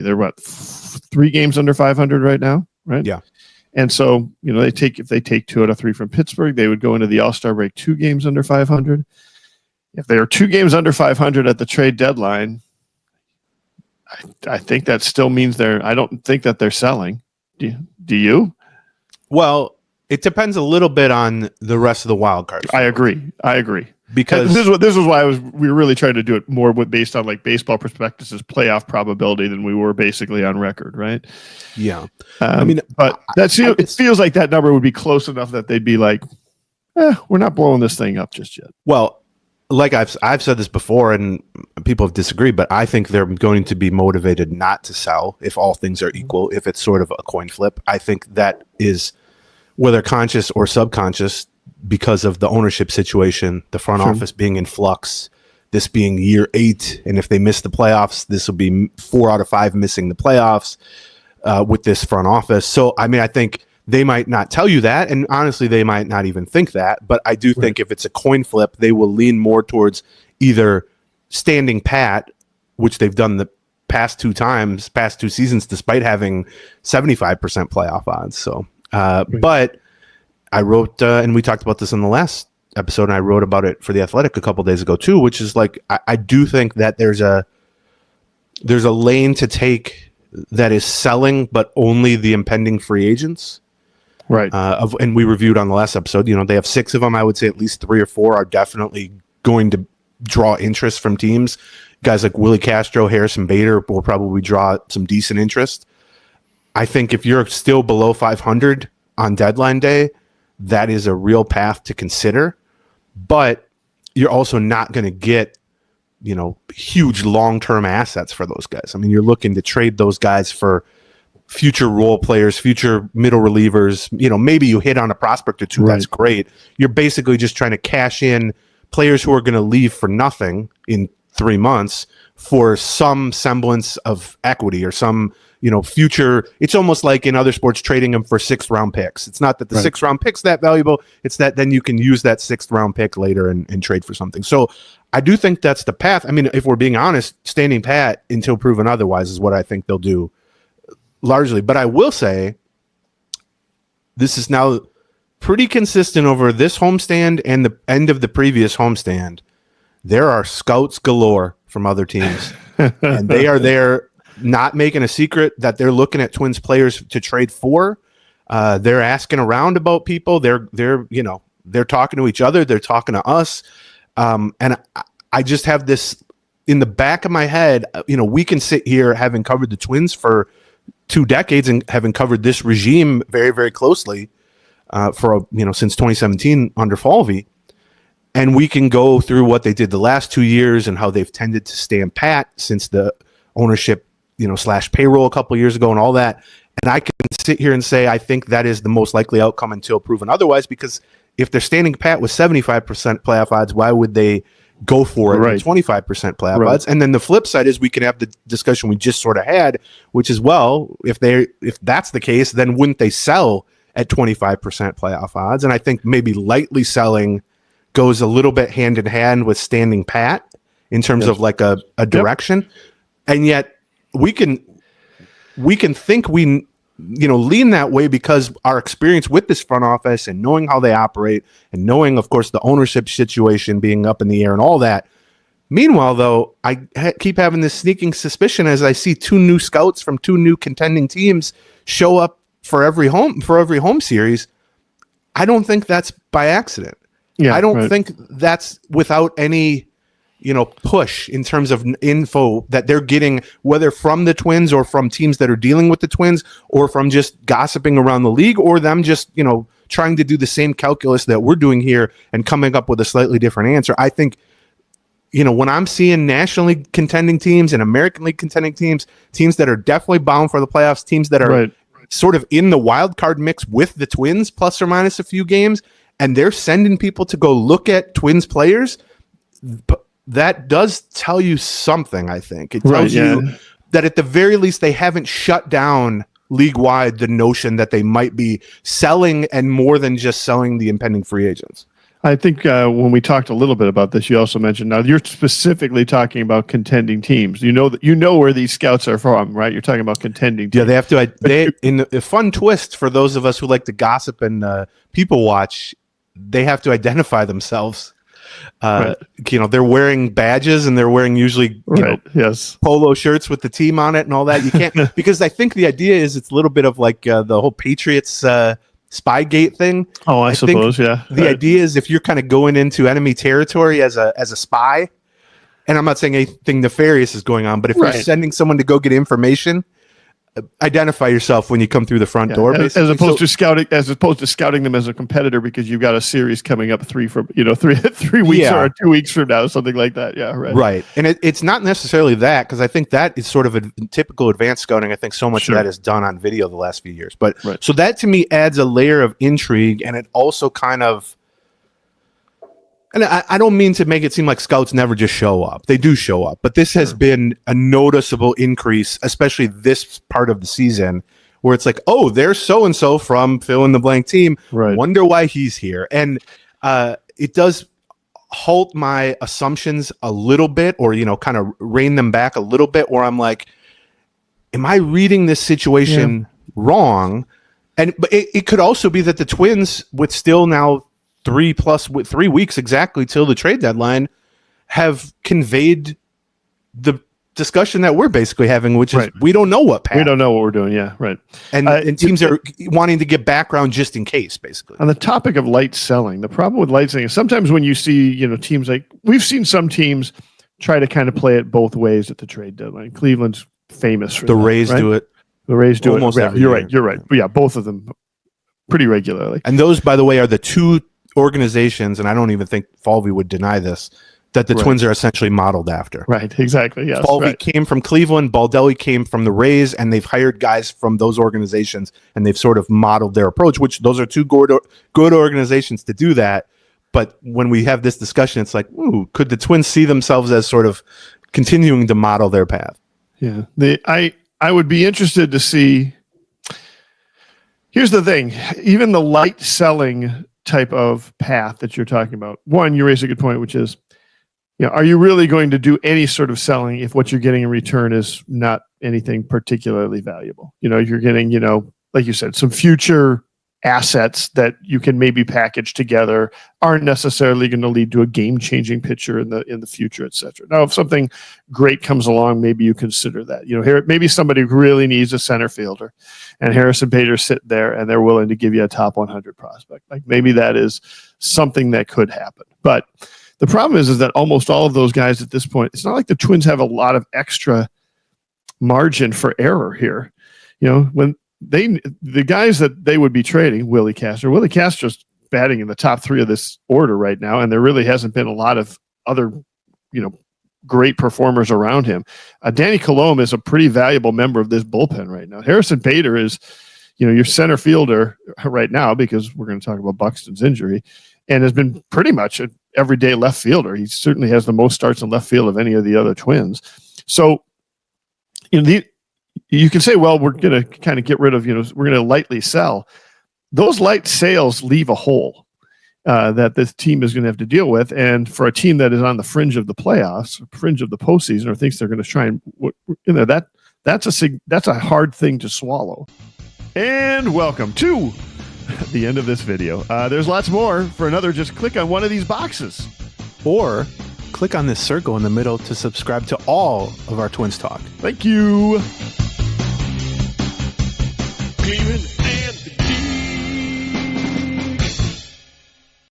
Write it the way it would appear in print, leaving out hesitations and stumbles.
they're what, 3 games under 500 right now, right? Yeah. And so, if they take 2 out of 3 from Pittsburgh, they would go into the All-Star break 2 games under 500. If they are 2 games under 500 at the trade deadline, I think that still means I don't think that they're selling. Do you? Well, it depends a little bit on the rest of the wild card. I agree. Because this is why we were really trying to do it more based on like Baseball Prospectus's playoff probability than we were basically on record, right? Yeah. But it feels like that number would be close enough that they'd be like, we're not blowing this thing up just yet. Well, like I've said this before, and people have disagreed, but I think they're going to be motivated not to sell if all things are equal, if it's sort of a coin flip. I think that is, whether conscious or subconscious, because of the ownership situation, the front office being in flux, this being year 8, and if they miss the playoffs, this will be 4 out of 5 missing the playoffs with this front office. So, I think they might not tell you that, and honestly, they might not even think that, but I do think if it's a coin flip, they will lean more towards either standing pat, which they've done the past 2 seasons, despite having 75% playoff odds. So, but I wrote, and we talked about this in the last episode, and I wrote about it for The Athletic a couple days ago too, which is like, I do think that there's a lane to take that is selling, but only the impending free agents. Right. And we reviewed on the last episode, they have 6 of them. I would say at least 3 or 4 are definitely going to draw interest from teams. Guys like Willie Castro, Harrison Bader will probably draw some decent interest. I think if you're still below 500 on deadline day, that is a real path to consider, but you're also not going to get, huge long-term assets for those guys. You're looking to trade those guys for future role players, future middle relievers. Maybe you hit on a prospect or 2. Right. That's great. You're basically just trying to cash in players who are going to leave for nothing in 3 months for some semblance of equity or some, future. It's almost like in other sports trading them for 6th round picks. It's not that the 6th round pick's that valuable. It's that then you can use that 6th round pick later and trade for something. So I do think that's the path. If we're being honest, standing pat until proven otherwise is what I think they'll do largely. But I will say this is now pretty consistent over this homestand and the end of the previous homestand. There are scouts galore from other teams, and they are there, not making a secret that they're looking at Twins players to trade for. They're asking around about people. They're talking to each other. They're talking to us. And I just have this in the back of my head. We can sit here having covered the Twins for 2 decades and having covered this regime very, very closely since 2017 under Falvey. And we can go through what they did the last 2 years and how they've tended to stand pat since the ownership, / payroll a couple of years ago and all that. And I can sit here and say, I think that is the most likely outcome until proven otherwise, because if they're standing pat with 75% playoff odds, why would they go for it with 25% playoff odds? And then the flip side is we can have the discussion we just sort of had, which is, well, if that's the case, then wouldn't they sell at 25% playoff odds? And I think maybe lightly selling goes a little bit hand in hand with standing pat in terms of like a direction. And yet we can think we lean that way because our experience with this front office and knowing how they operate and knowing, of course, the ownership situation being up in the air and all that. Meanwhile, though, I keep having this sneaking suspicion as I see 2 new scouts from 2 new contending teams show up for every home series. I don't think that's by accident. Yeah, I don't think that's without any, push in terms of info that they're getting, whether from the Twins or from teams that are dealing with the Twins or from just gossiping around the league or them just, trying to do the same calculus that we're doing here and coming up with a slightly different answer. I think, when I'm seeing nationally contending teams and American League contending teams that are definitely bound for the playoffs, teams that are sort of in the wild card mix with the Twins plus or minus a few games, and they're sending people to go look at Twins players, that does tell you something, I think. It tells you that at the very least they haven't shut down league-wide the notion that they might be selling and more than just selling the impending free agents. I think when we talked a little bit about this, you also mentioned, now you're specifically talking about contending teams. You know where these scouts are from, right? You're talking about contending teams. Yeah, they have to. In a fun twist for those of us who like to gossip and people watch, they have to identify themselves. Right. They're wearing badges and they're wearing usually yes, polo shirts with the team on it and all that. You can't because I think the idea is it's a little bit of like the whole Patriots Spygate thing. Oh, I suppose, yeah. The idea is if you're kind of going into enemy territory as a spy, and I'm not saying anything nefarious is going on, but if you're sending someone to go get information, identify yourself when you come through the front door, as opposed to scouting them as a competitor because you've got a series coming up 3 weeks or 2 weeks from now, something like that. Yeah, right. And it's not necessarily that, because I think that is sort of a typical advanced scouting. I think so much of that is done on video the last few years, but so that to me adds a layer of intrigue, and it also kind of. And I don't mean to make it seem like scouts never just show up. They do show up. But this has been a noticeable increase, especially this part of the season, where it's like, oh, there's so-and-so from fill-in-the-blank team. Right. Wonder why he's here. And it does halt my assumptions a little bit, or, kind of rein them back a little bit, where I'm like, am I reading this situation wrong? But it could also be that the Twins, with still now 3 weeks exactly till the trade deadline, have conveyed the discussion that we're basically having, which is we don't know what path. We don't know what we're doing. Yeah, right. And teams are wanting to get background just in case, basically. On the topic of light selling, the problem with light selling is sometimes when you see, teams like we've seen some teams try to kind of play it both ways at the trade deadline. Cleveland's famous for the Rays do it. The Rays do almost it. Every You're year. right. You're right. But yeah, both of them pretty regularly. And those, by the way, are the two organizations, and I don't even think Falvey would deny this, that the Twins are essentially modeled after. Right, exactly. Yes. Falvey came from Cleveland, Baldelli came from the Rays, and they've hired guys from those organizations, and they've sort of modeled their approach, which those are two good organizations to do that. But when we have this discussion, it's like, ooh, could the Twins see themselves as sort of continuing to model their path? Yeah. I would be interested to see. Here's the thing. Even the light selling type of path that you're talking about. One, you raise a good point, which is, are you really going to do any sort of selling if what you're getting in return is not anything particularly valuable? You're getting, like you said, some future assets that you can maybe package together, aren't necessarily going to lead to a game-changing pitcher in the future, et cetera. Now, if something great comes along, maybe you consider that. Here maybe somebody really needs a center fielder, and Harrison Bader's sitting there, and they're willing to give you a top 100 prospect. Like maybe that is something that could happen. But the problem is that almost all of those guys at this point, it's not like the Twins have a lot of extra margin for error here. When the guys that they would be trading, Willie Castro's batting in the top 3 of this order right now, and there really hasn't been a lot of other, great performers around him. Danny Colomé is a pretty valuable member of this bullpen right now. Harrison Bader is, your center fielder right now, because we're going to talk about Buxton's injury, and has been pretty much an everyday left fielder. He certainly has the most starts in left field of any of the other Twins. So, you can say, well, we're going to kind of get rid of, we're going to lightly sell. Those light sales leave a hole that this team is going to have to deal with. And for a team that is on the fringe of the playoffs, fringe of the postseason, or thinks they're going to try and, that's a hard thing to swallow. And welcome to the end of this video. There's lots more. For another, just click on one of these boxes. Or click on this circle in the middle to subscribe to all of our Twins Talk. Thank you.